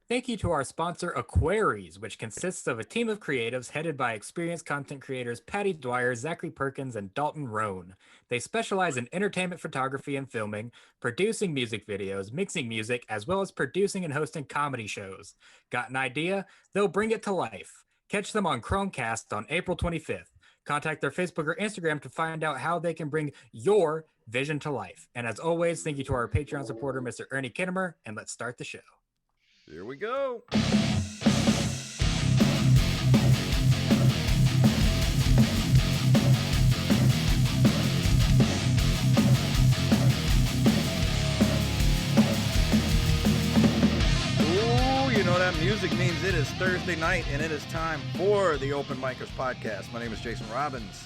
Thank you to our sponsor, Aquaries, which consists of a team of creatives headed by experienced content creators Patty Dwyer, Zachary Perkins, and Dalton Roan. They specialize in entertainment photography and filming, producing music videos, mixing music, as well as producing and hosting comedy shows. Got an idea? They'll bring it to life. Catch them on Chromecast on April 25th. Contact their Facebook or Instagram to find out how they can bring your vision to life. And as always, thank you to our Patreon supporter, Mr. Ernie Kinnemer, and let's start the show. Here we go. You know that music means it is Thursday night and it is time for the Open Micers podcast. My name is Jason Robbins.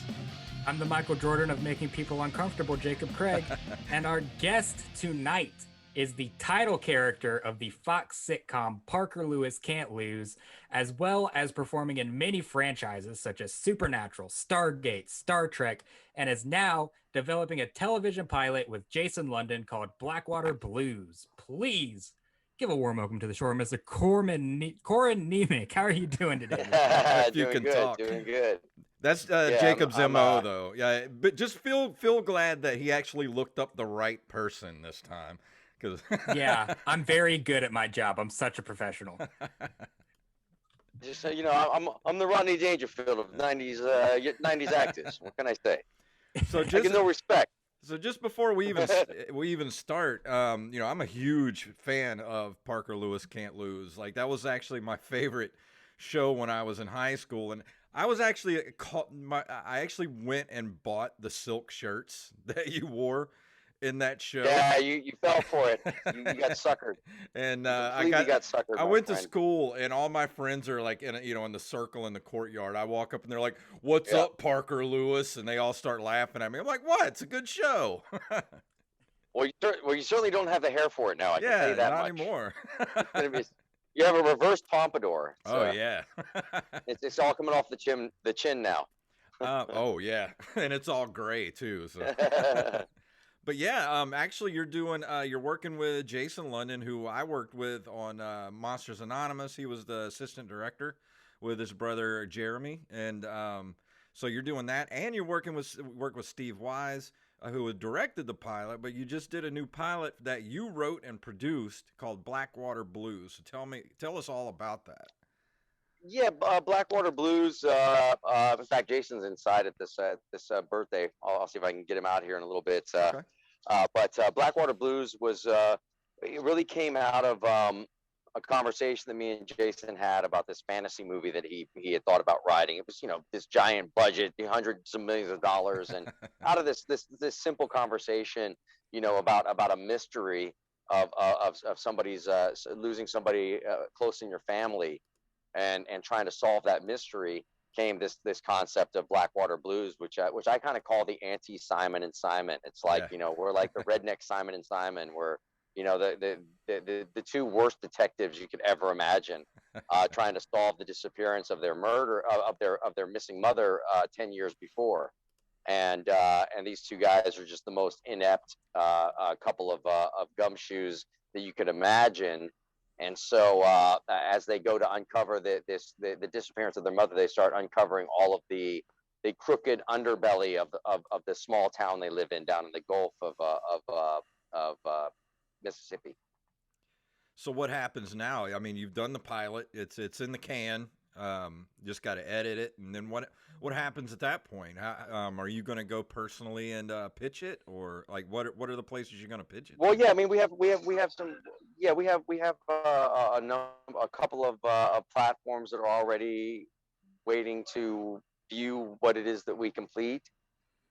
I'm the Michael Jordan of making people uncomfortable, Jacob Craig. And our guest tonight is the title character of the Fox sitcom Parker Lewis Can't Lose, as well as performing in many franchises such as Supernatural, Stargate, Star Trek, and is now developing a television pilot with Jason London called Blackwater Blues. Please give a warm welcome to the show, Mr. Corin Nemec. How are you doing today? If you Doing can good, talk. doing good. That's Jacob's MO, though. Yeah, but just feel glad that he actually looked up the right person this time. Yeah, I'm very good at my job. I'm such a professional. Just so you know, I'm the Rodney Dangerfield of '90s actors. What can I say? So I get no respect. So just before we even start, you know, I'm a huge fan of Parker Lewis Can't Lose. Like, that was actually my favorite show when I was in high school, and I was actually I actually went and bought the silk shirts that you wore in that show. Yeah, you fell for it. You got suckered. And You got suckered. I my went to friend. school, and all my friends are like in the circle in the courtyard. I walk up and they're like, "What's Yeah. up, Parker Lewis?" And they all start laughing at me. I'm like, "What? It's a good show." Well, you certainly don't have the hair for it now. I can tell Yeah, you that not much. anymore. You have a reverse pompadour. Oh yeah. It's all coming off the chin now. Oh yeah, and it's all gray too. So. But yeah, actually, you're working with Jason London, who I worked with on Monsters Anonymous. He was the assistant director with his brother Jeremy, and so you're doing that, and you're work with Steve Wise, who had directed the pilot. But you just did a new pilot that you wrote and produced called Blackwater Blues. So tell us all about that. Yeah, Blackwater Blues. In fact, Jason's inside at this birthday. I'll see if I can get him out here in a little bit. Okay. But Blackwater Blues was it really came out of a conversation that me and Jason had about this fantasy movie that he had thought about writing. It was, you know, this giant budget, hundreds of millions of dollars, and out of this simple conversation, you know, about a mystery of somebody's losing somebody close in your family, and trying to solve that mystery, came this concept of Blackwater Blues, which I kind of call the anti Simon and Simon. It's like, you know, we're like the redneck Simon and Simon. We're, you know, the two worst detectives you could ever imagine, trying to solve the disappearance of their murder of their missing mother 10 years before, and these two guys are just the most inept couple of gumshoes that you could imagine. And so as they go to uncover the disappearance of their mother, they start uncovering all of the crooked underbelly of the small town they live in down in the Gulf of Mississippi. So what happens now? I mean, you've done the pilot. It's in the can. Just got to edit it, and then what happens at that point? How, are you going to go personally and pitch it, or like what are the places you're going to pitch it? Well, yeah, I mean, we have some. Yeah, we have a couple of platforms that are already waiting to view what it is that we complete.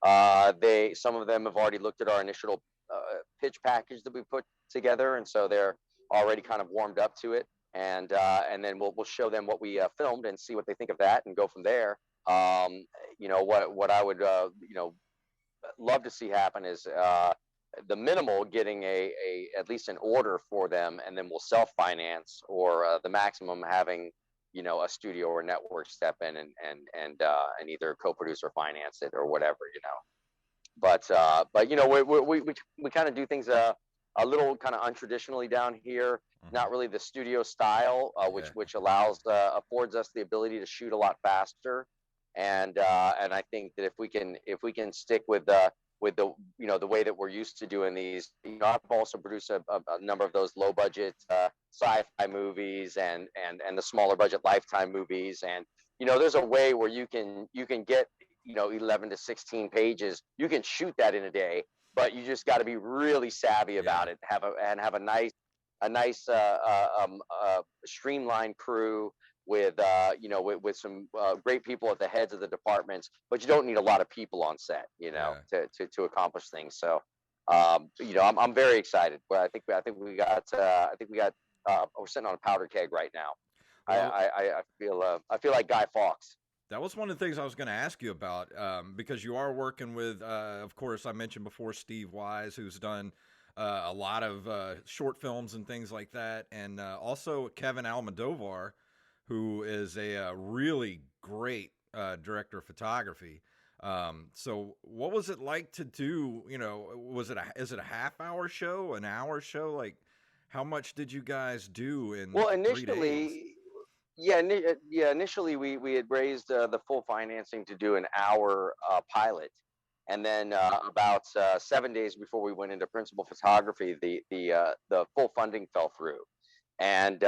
Some of them have already looked at our initial pitch package that we put together, and so they're already kind of warmed up to it. And then we'll show them what we filmed and see what they think of that, and go from there. You know, what I would you know, love to see happen is the minimal getting at least an order for them, and then we'll self-finance, or the maximum having, you know, a studio or network step in and either co-produce or finance it or whatever, you know. But you know, we kind of do things a little kind of untraditionally down here. Not really the studio style, which affords us the ability to shoot a lot faster. And I think that if we can stick with the the way that we're used to doing these, I've also produced a number of those low budget sci-fi movies and the smaller budget Lifetime movies, and there's a way where you can get 11 to 16 pages. You can shoot that in a day, but you just got to be really savvy about it. Have a nice streamlined crew with with some great people at the heads of the departments, but you don't need a lot of people on set, to accomplish things. So, I'm very excited. But I think we got we're sitting on a powder keg right now. Well, I feel like Guy Fawkes. that was one of the things I was going to ask you about, because you are working with, of course, I mentioned before, Steve Wise, who's done a lot of short films and things like that, and also Kevin Almodovar, who is a really great director of photography. So what was it like to do, is it a half-hour show, an hour show? Like, how much did you guys do in 3 days? Initially we had raised the full financing to do an hour pilot, and then about 7 days before we went into principal photography, the full funding fell through, and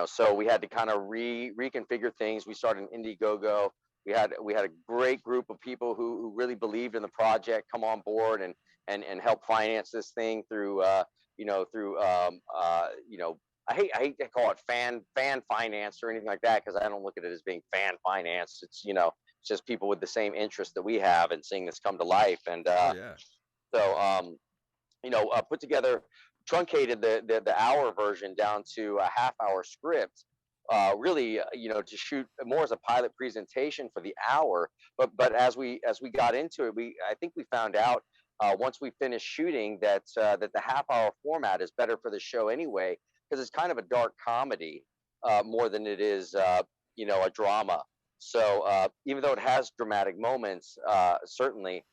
so we had to kind of reconfigure things. We started an Indiegogo. We had a great group of people who really believed in the project come on board and help finance this thing through I hate to call it fan finance or anything like that, because I don't look at it as being fan finance. It's just people with the same interest that we have and seeing this come to life. And Oh yeah. so put together, truncated the hour version down to a half-hour script. Really, to shoot more as a pilot presentation for the hour. But as we got into it, I think we found out once we finished shooting that the half-hour format is better for the show anyway, because it's kind of a dark comedy more than it is a drama. So even though it has dramatic moments, certainly,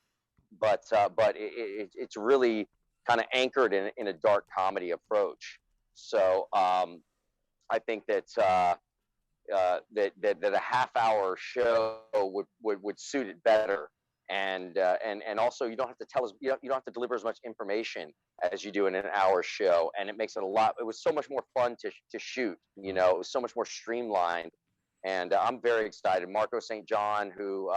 but it's really kind of anchored in a dark comedy approach. So I think that that a half-hour show would suit it better, and also you don't have to tell us, you don't have to deliver as much information as you do in an hour show, and it makes it it was so much more fun to shoot. It was so much more streamlined, and I'm very excited. Marco St. John, who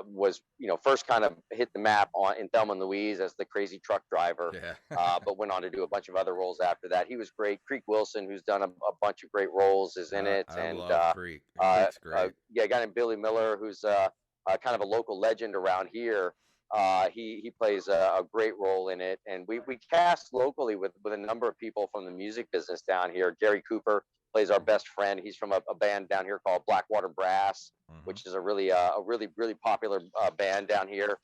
was first kind of hit the map in Thelma and Louise as the crazy truck driver, but went on to do a bunch of other roles after that. He was great. Creek Wilson, who's done a bunch of great roles, is in it. I love Creek. Creek's great. A guy named Billy Miller, who's kind of a local legend around here. He plays a great role in it, and we cast locally with a number of people from the music business down here. Gary Cooper plays our best friend. He's from a band down here called Blackwater Brass, which is a really popular band down here,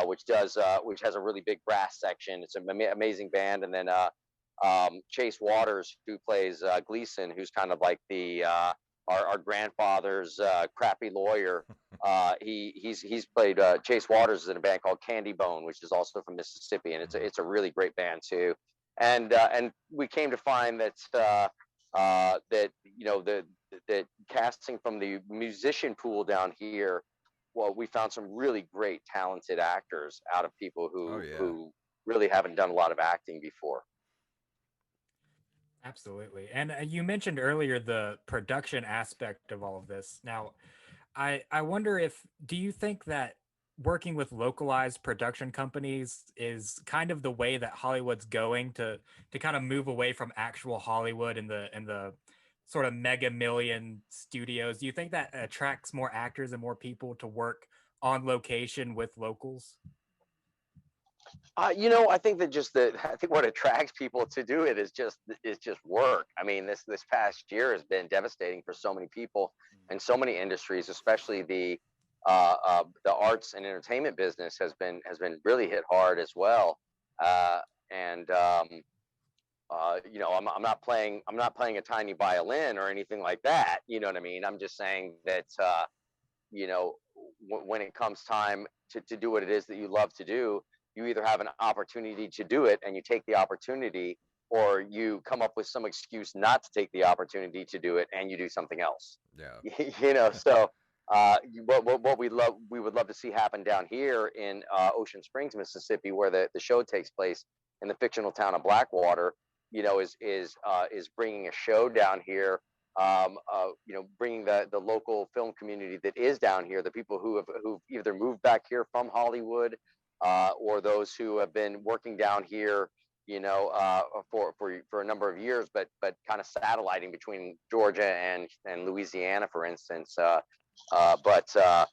which has a really big brass section. It's an amazing band. And then Chase Waters, who plays Gleason, who's kind of like our grandfather's crappy lawyer. He's played Chase Waters in a band called Candy Bone, which is also from Mississippi, and it's a really great band too. And we came to find that that casting from the musician pool down here, well, we found some really great talented actors out of people who really haven't done a lot of acting before. Absolutely. And you mentioned earlier the production aspect of all of this. Now, I wonder do you think that working with localized production companies is kind of the way that Hollywood's going to kind of move away from actual Hollywood and the sort of mega million studios? Do you think that attracts more actors and more people to work on location with locals? I think I think what attracts people to do it is just work. I mean, this past year has been devastating for so many people and so many industries, especially the arts and entertainment business has been really hit hard as well. I'm not playing a tiny violin or anything like that. You know what I mean? I'm just saying that when it comes time to do what it is that you love to do, you either have an opportunity to do it and you take the opportunity, or you come up with some excuse not to take the opportunity to do it and you do something else. Yeah. So what we would love to see happen down here in Ocean Springs, Mississippi, where the show takes place in the fictional town of Blackwater, is bringing a show down here, bringing the local film community that is down here, the people who've either moved back here from Hollywood, or those who have been working down here, for a number of years, but kind of satelliting between Georgia and Louisiana, for instance. But to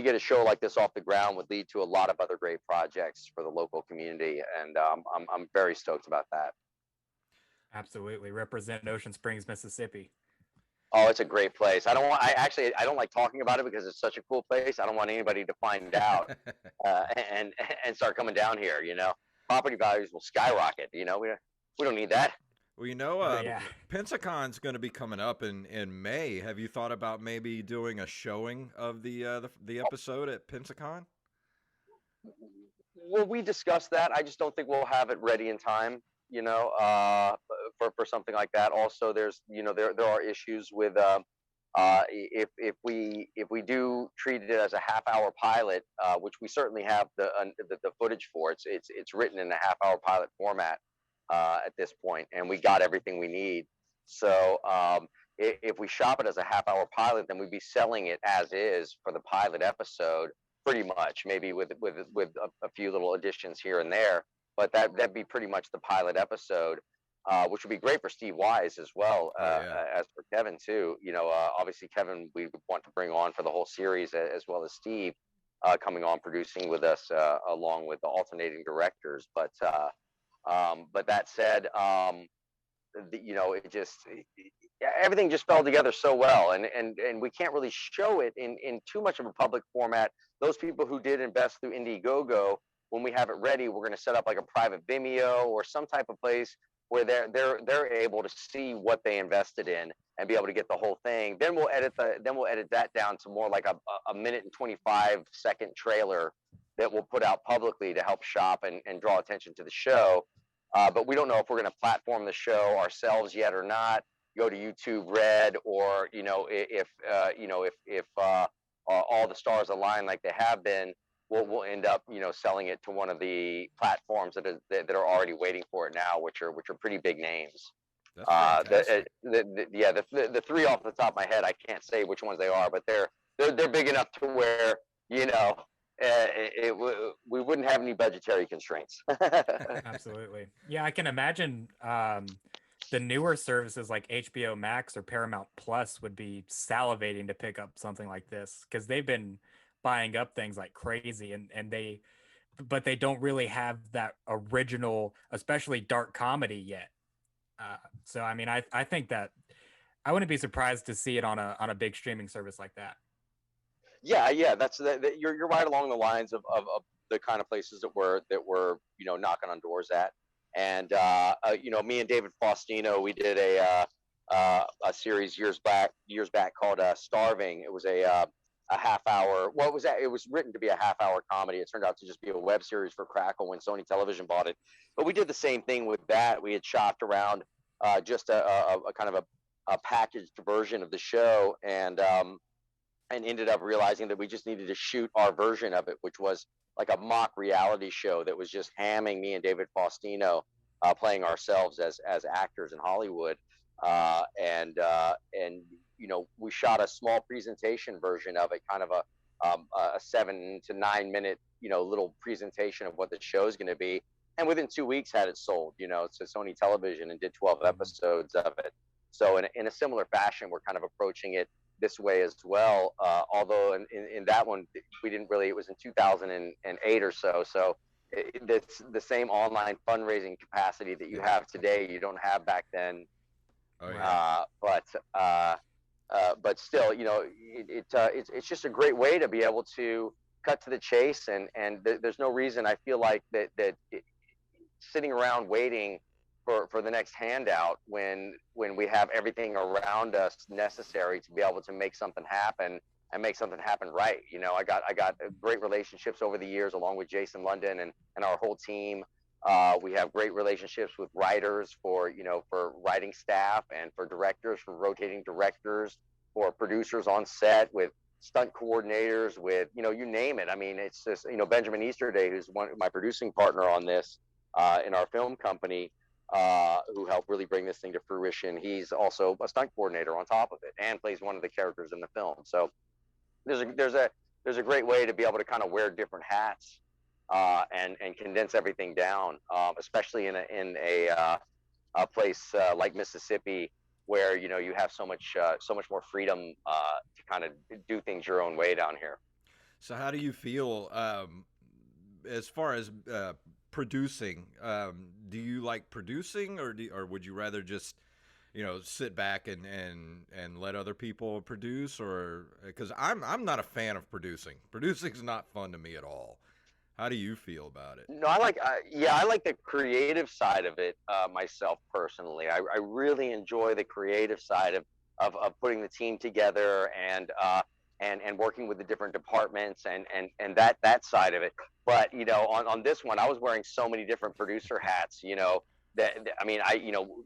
get a show like this off the ground would lead to a lot of other great projects for the local community, and I'm very stoked about that. Absolutely. Represent Ocean Springs, Mississippi. Oh, it's a great place. I don't like talking about it because it's such a cool place. I don't want anybody to find out and start coming down here. Property values will skyrocket. We don't need that. Well, Pensacon's going to be coming up in May. Have you thought about maybe doing a showing of the episode at Pensacon? Well, we discussed that. I just don't think we'll have it ready in time, for something like that. Also, there's, there are issues with if we do treat it as a half-hour pilot, which we certainly have the footage for. It's written in a half-hour pilot format at this point, and we got everything we need. So if we shop it as a half-hour pilot, then we'd be selling it as is for the pilot episode, pretty much, maybe with a few little additions here and there. But that'd be pretty much the pilot episode, which would be great for Steve Wise as well, as for Kevin too. Obviously Kevin we want to bring on for the whole series, as well as Steve coming on producing with us, along with the alternating directors. But that said, everything just fell together so well, and we can't really show it in too much of a public format. Those people who did invest through Indiegogo, when we have it ready, we're going to set up like a private Vimeo or some type of place where they're able to see what they invested in and be able to get the whole thing. Then we'll edit that down to more like a minute and 25-second trailer that we'll put out publicly to help shop and draw attention to the show. But we don't know if we're going to platform the show ourselves yet or not. Go to YouTube Red, or if all the stars align like they have been, we'll end up selling it to one of the platforms that are already waiting for it now, which are pretty big names. That's the three off the top of my head, I can't say which ones they are, but they're big enough to where we wouldn't have any budgetary constraints. Absolutely. Yeah, I can imagine the newer services like HBO Max or Paramount Plus would be salivating to pick up something like this, because they've been buying up things like crazy, but they don't really have that original, especially dark comedy yet. So I mean, I think that I wouldn't be surprised to see it on a big streaming service like that. Yeah, that's you're right along the lines of the kind of places that we're knocking on doors at. And me and David Faustino, we did a series years back called Starving. It was a half hour. What was that? It was written to be a half-hour comedy. It turned out to just be a web series for Crackle when Sony Television bought it. But we did the same thing with that. We had shopped around just a kind of a packaged version of the show, and ended up realizing that we just needed to shoot our version of it, which was like a mock reality show that was just hamming me and David Faustino playing ourselves as actors in Hollywood. And we shot a small presentation version of it, kind of a 7 to 9 minute, little presentation of what the show is going to be. And within 2 weeks had it sold, to Sony Television, and did 12 episodes of it. So in a similar fashion, we're kind of approaching it this way as well. Although in that one, we didn't really, it was in 2008 or so. So it's the same online fundraising capacity that you have today, you don't have back then. Oh, yeah. But still, it's just a great way to be able to cut to the chase, and there's no reason I feel like that sitting around waiting for the next handout when we have everything around us necessary to be able to make something happen make something happen right. I got great relationships over the years, along with Jason London and our whole team. We have great relationships with writers for writing staff, and for directors, for rotating directors, for producers on set, with stunt coordinators, with, you name it. I mean, it's just, Benjamin Easterday, who's my producing partner on this, in our film company, who helped really bring this thing to fruition. He's also a stunt coordinator on top of it, and plays one of the characters in the film. So there's a great way to be able to kind of wear different hats, and condense everything down, especially in a place like Mississippi, where you have so much more freedom to kind of do things your own way down here. So how do you feel as far as producing? Do you like producing, or would you rather just sit back and let other people produce? Or because I'm not a fan of producing. Producing's not fun to me at all. How do you feel about it? No, I like the creative side of it, myself personally. I really enjoy the creative side of putting the team together, and working with the different departments, and that side of it. But on this one, I was wearing so many different producer hats. I mean,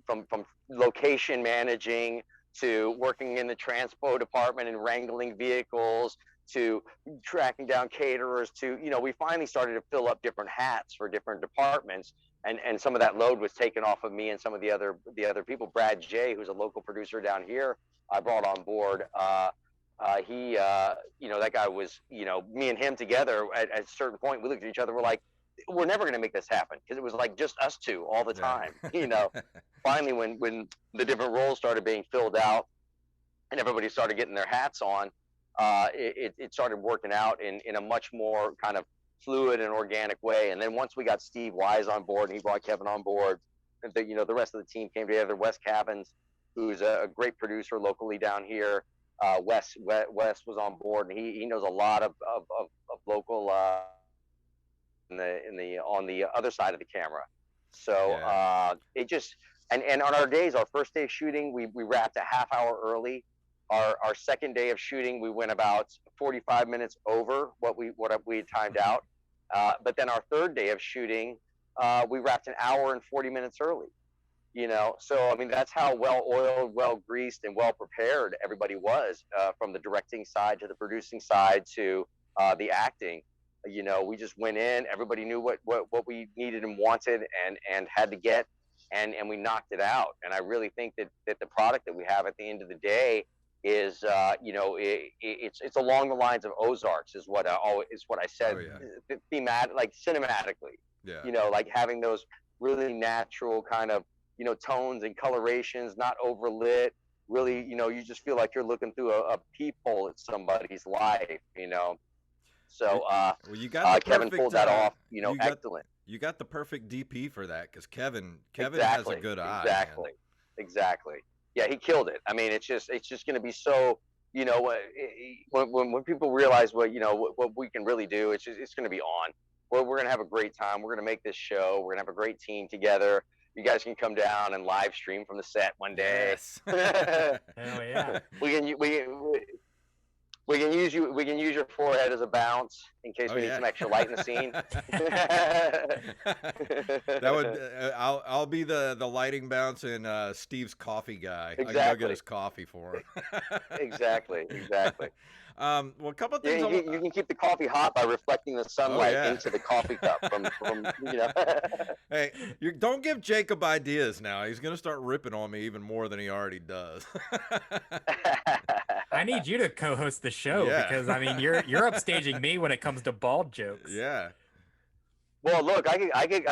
from location managing, to working in the transpo department and wrangling vehicles, to tracking down caterers, to we finally started to fill up different hats for different departments, and some of that load was taken off of me and some of the other people. Brad J, who's a local producer down here, I brought on board. He that guy was, me and him together at a certain point, we looked at each other, we're like, we're never going to make this happen, because it was like just us two all the time. Finally, when the different roles started being filled out and everybody started getting their hats on, it started working out in a much more kind of fluid and organic way. And then once we got Steve Wise on board, and he brought Kevin on board, the rest of the team came together. Wes Cavins, who's a great producer locally down here, Wes was on board, and he knows a lot of local on the other side of the camera. So it just, and on our days, our first day of shooting, we wrapped a half hour early. Our second day of shooting, we went about 45 minutes over what we had timed out. But then our third day of shooting, we wrapped an hour and 40 minutes early. So I mean, that's how well oiled, well greased, and well prepared everybody was, from the directing side to the producing side to the acting. We just went in, everybody knew what we needed and wanted and had to get, and we knocked it out. And I really think that the product that we have at the end of the day is, it's along the lines of Ozarks, is what I said. Thematic, like cinematically, like having those really natural kind of, tones and colorations, not overlit. Really, you just feel like you're looking through a peephole at somebody's life, So well, you got Kevin pulled that off, excellent. You got the perfect DP for that, because Kevin has a good eye. Exactly. Yeah, he killed it. I mean, it's just going to be so, when people realize what we can really do, it's going to be on. We're going to have a great time. We're going to make this show. We're going to have a great team together. You guys can come down and live stream from the set one day. Yes. Hell yeah. We can use your forehead as a bounce in case we need some extra light in the scene. That would I'll be the lighting bounce and Steve's coffee guy. Exactly. I can go get his coffee for him. Exactly. Well, a couple of things. You can keep the coffee hot by reflecting the sunlight into the coffee cup from Hey, don't give Jacob ideas now. He's gonna start ripping on me even more than he already does. I need you to co-host the show, because I mean you're upstaging me when it comes to bald jokes. Yeah. Well, look, I could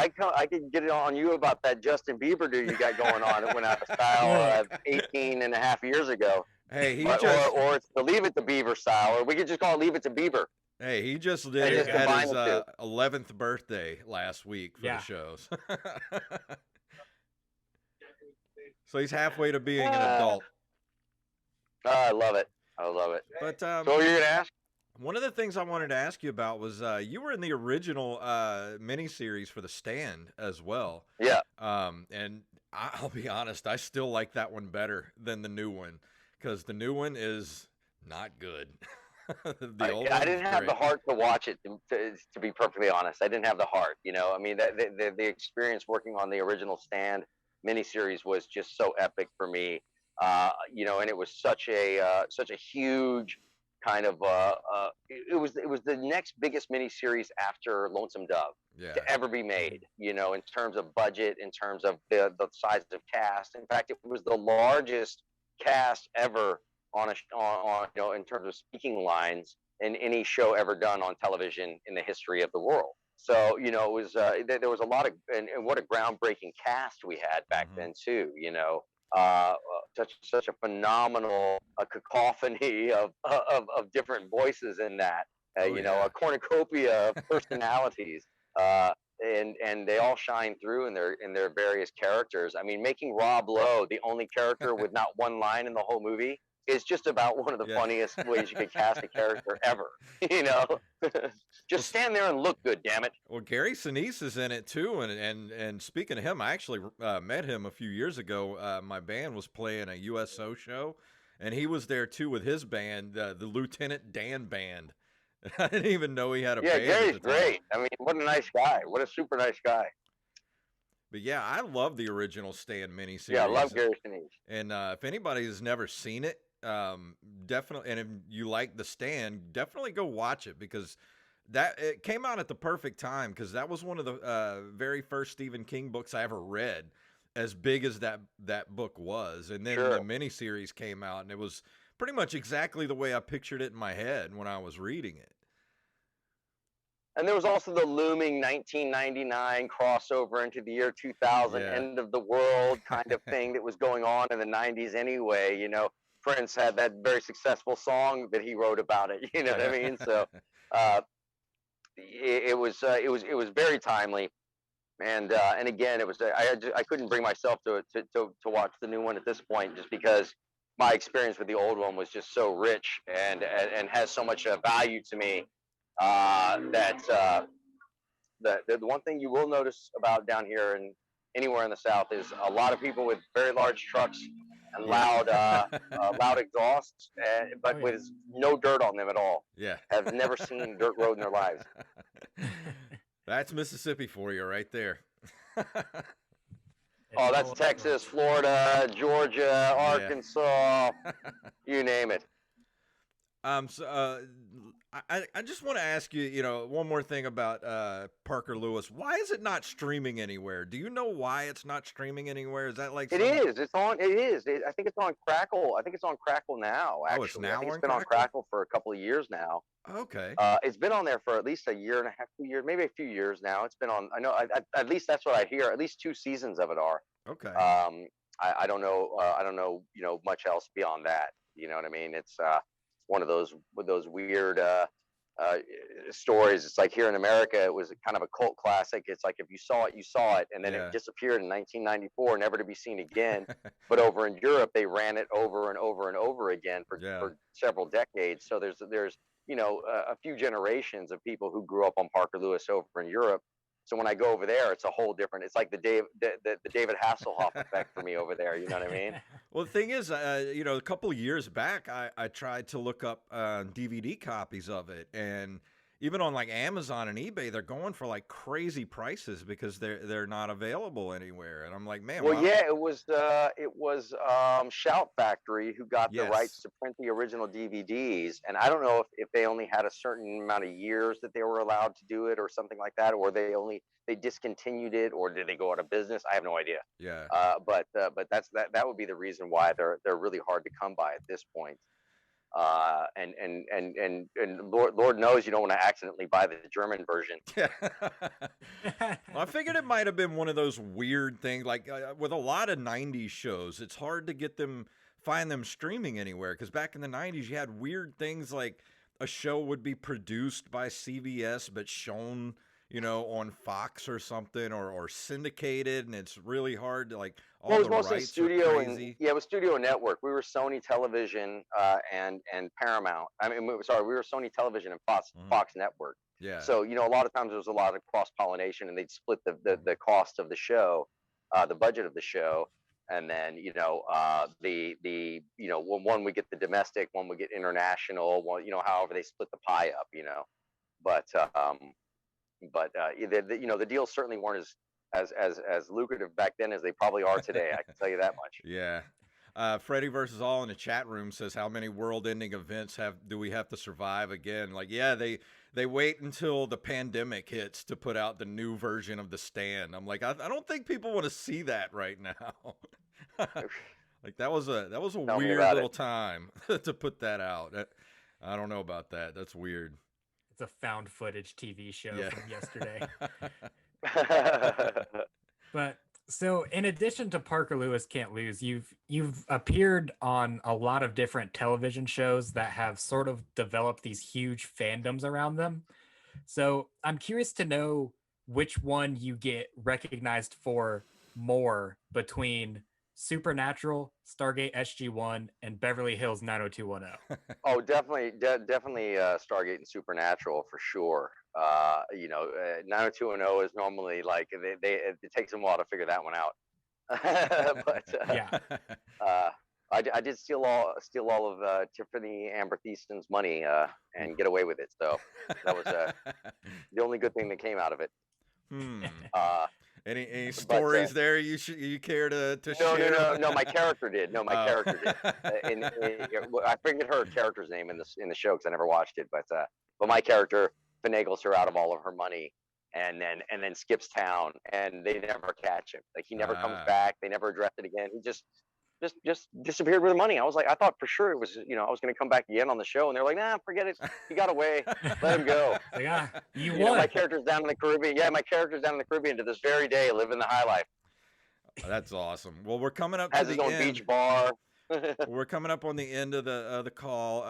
get it on you about that Justin Bieber dude you got going on. It went out of style 18 and a half years ago. Hey, or it's the Leave It to Beaver style, or we could just call it Leave It to Bieber. Hey, he just did it at his 11th birthday last week for the shows. So he's halfway to being an adult. I love it. But so what are you gonna ask? One of the things I wanted to ask you about was you were in the original miniseries for The Stand as well. Yeah. And I'll be honest, I still like that one better than the new one, because the new one is not good. The old I one was didn't have the great. heart to watch it. To be perfectly honest, I didn't have the heart. I mean, the experience working on the original Stand miniseries was just so epic for me. And it was such a huge kind of it was the next biggest miniseries after Lonesome Dove Yeah. to ever be made. In terms of budget, in terms of the size of cast. In fact, it was the largest cast ever in terms of speaking lines in any show ever done on television in the history of the world. So it was there was a lot of and what a groundbreaking cast we had back Mm-hmm. then too. Such a phenomenal cacophony of different voices in that. Yeah. A cornucopia of personalities. And they all shine through in their various characters. I mean, making Rob Lowe the only character with not one line in the whole movie is just about one of the Yeah. funniest ways you could cast a character ever. You know, just stand there and look good, damn it. Well, Gary Sinise is in it too, and speaking of him, I actually met him a few years ago. My band was playing a USO show, and he was there too with his band, the Lieutenant Dan Band. I didn't even know he had a band Gary's at the time. great. I mean, what a nice guy. What a super nice guy. But yeah, I love the original Stand miniseries. Yeah, I love Gary Sinise. And if anybody has never seen it, definitely, and if you like the Stand, definitely go watch it, because it came out at the perfect time, because that was one of the very first Stephen King books I ever read, as big as that book was. And then the miniseries came out, and it was pretty much exactly the way I pictured it in my head when I was reading it. And there was also the looming 1999 crossover into the year 2000, end of the world kind of thing that was going on in the 90s anyway. Prince had that very successful song that he wrote about it. You know what I mean? So it was very timely. And again, it was I couldn't bring myself to watch the new one at this point, just because my experience with the old one was just so rich and has so much value to me. The one thing you will notice about down here and anywhere in the South is a lot of people with very large trucks and loud exhausts, but with no dirt on them at all. Yeah. Have never seen dirt road in their lives. That's Mississippi for you right there. Oh, that's Texas, Florida, Georgia, Arkansas, you name it. I just want to ask you, one more thing about Parker Lewis. Why is it not streaming anywhere? Do you know why it's not streaming anywhere? Is that like It is. It's on. It is. I think it's on Crackle. I think it's on Crackle now. Actually, oh, it's now I think on it's been Crackle? on Crackle for a couple of years now. Okay. It's been on there for at least a year and a half, 2 years, maybe a few years now. It's been on. I know. At least that's what I hear. At least 2 seasons of it are. Okay. I don't know. I don't know. Much else beyond that. You know what I mean? It's one of those weird stories. It's like here in America, it was kind of a cult classic. It's like if you saw it, you saw it, and then it disappeared in 1994, never to be seen again. But over in Europe, they ran it over and over and over again for several decades. So there's a few generations of people who grew up on Parker Lewis over in Europe. So when I go over there, it's a whole different. It's like the David Hasselhoff effect for me over there. You know what I mean? Well, the thing is, a couple of years back, I tried to look up DVD copies of it, and even on like Amazon and eBay, they're going for like crazy prices because they're not available anywhere. And I'm like, man. Well, it was Shout Factory who got the rights to print the original DVDs, and I don't know if they only had a certain amount of years that they were allowed to do it or something like that, or they discontinued it, or did they go out of business? I have no idea. Yeah. But that would be the reason why they're really hard to come by at this point. And Lord knows you don't want to accidentally buy the German version. Well, I figured it might have been one of those weird things, like with a lot of 90s shows, it's hard to find them streaming anywhere, because back in the 90s, you had weird things like a show would be produced by CBS but shown on Fox or something, or syndicated, and it's really hard to like. Well, it was mostly studio it was Studio Network. We were Sony Television and Paramount. I mean, we were Sony Television and Fox Network. Yeah. So a lot of times there was a lot of cross pollination, and they'd split the cost of the show, the budget of the show, and then the one would get the domestic, one would get international, one, however they split the pie up, but the deals certainly weren't as lucrative back then as they probably are today. I can tell you that much. Yeah. Freddie versus All in the chat room says, how many world-ending events do we have to survive again? Like, yeah, they wait until the pandemic hits to put out the new version of The Stand. I'm like, I don't think people want to see that right now. Like, that was a weird little time to put that out. I don't know about that. That's weird. It's a found footage TV show from yesterday. But so, in addition to Parker Lewis Can't Lose, you've appeared on a lot of different television shows that have sort of developed these huge fandoms around them. So I'm curious to know which one you get recognized for more between Supernatural, Stargate SG-1, and Beverly Hills 90210. Oh, definitely Stargate and Supernatural for sure. 90210 is normally like it takes them a while to figure that one out. But yeah, I did steal all of Tiffany Amber Thiesten's money and get away with it. So that was the only good thing that came out of it. Any stories there you care to share? No. My character did. Character did. I forget her character's name in the show because I never watched it. But my character finagles her out of all of her money, and then skips town, and they never catch him. Like, he never comes back. They never address it again. He just disappeared with the money. I thought for sure it was, I was going to come back again on the show, and they're like, nah, forget it. He got away. Let him go. Yeah, you won. My character's down in the Caribbean. Yeah, my character's down in the Caribbean to this very day, living the high life. That's awesome. Well, we're coming up Has to his the own end. beach bar. We're coming up on the end of the call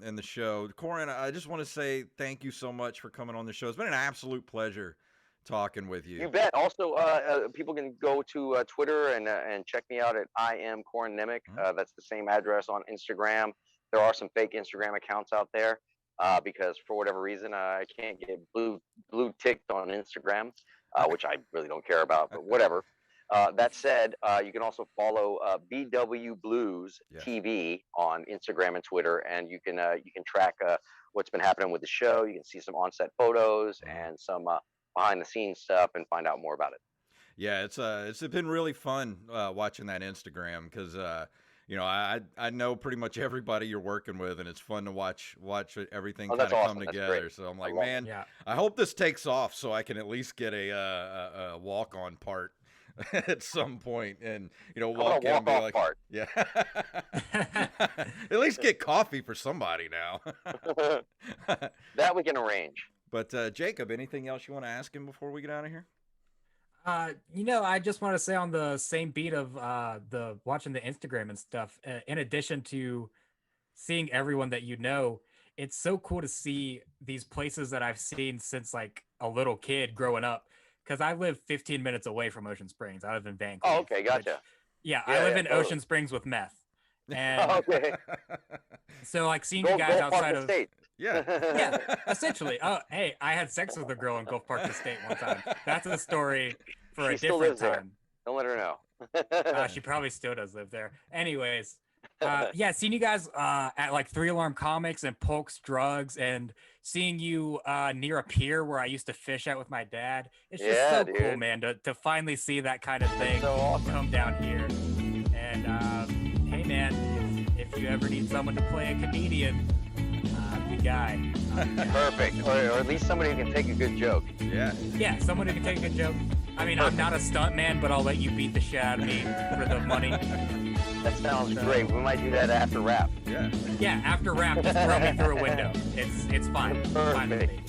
and the show. Corin, I just want to say thank you so much for coming on the show. It's been an absolute pleasure talking with you. You bet. Also, people can go to Twitter and check me out at I am Corin Nemec. That's the same address on Instagram. There are some fake Instagram accounts out there because for whatever reason I can't get blue ticked on Instagram, which I really don't care about, but whatever. That said, you can also follow BW Blues TV on Instagram and Twitter, and you can track what's been happening with the show. You can see some on-set photos and some behind-the-scenes stuff, and find out more about it. Yeah, it's been really fun watching that Instagram because I know pretty much everybody you're working with, and it's fun to watch everything kind of come together. So I'm like, man, I hope this takes off so I can at least get a walk-on part at some point, and walk in and be like, part. Yeah, at least get coffee for somebody now. That we can arrange. But Jacob, anything else you want to ask him before we get out of here? I just want to say on the same beat of the watching the Instagram and stuff, in addition to seeing everyone that it's so cool to see these places that I've seen since like a little kid growing up. Because I live 15 minutes away from Ocean Springs. I live in Vancouver. Oh, okay, gotcha. I live in Ocean Springs with meth. And okay. So like seeing you guys outside of State. Yeah, essentially. Oh, hey, I had sex with a girl in Gulf Park Estate one time. That's a story for a different time. Don't let her know. She probably still does live there. Anyways, seeing you guys at like 3 Alarm Comics and Polk's Drugs, and seeing you near a pier where I used to fish at with my dad. It's just so cool, man, to finally see that kind of thing come down here. And hey, man, if you ever need someone to play a comedian, I'm the guy. Perfect. Or at least somebody who can take a good joke. Yeah, someone who can take a good joke. I mean, I'm not a stunt man, but I'll let you beat the shit out of me for the money. That sounds great. We might do that after rap. Yeah, after rap, just throw me through a window. It's fine. Perfect. Fine with me.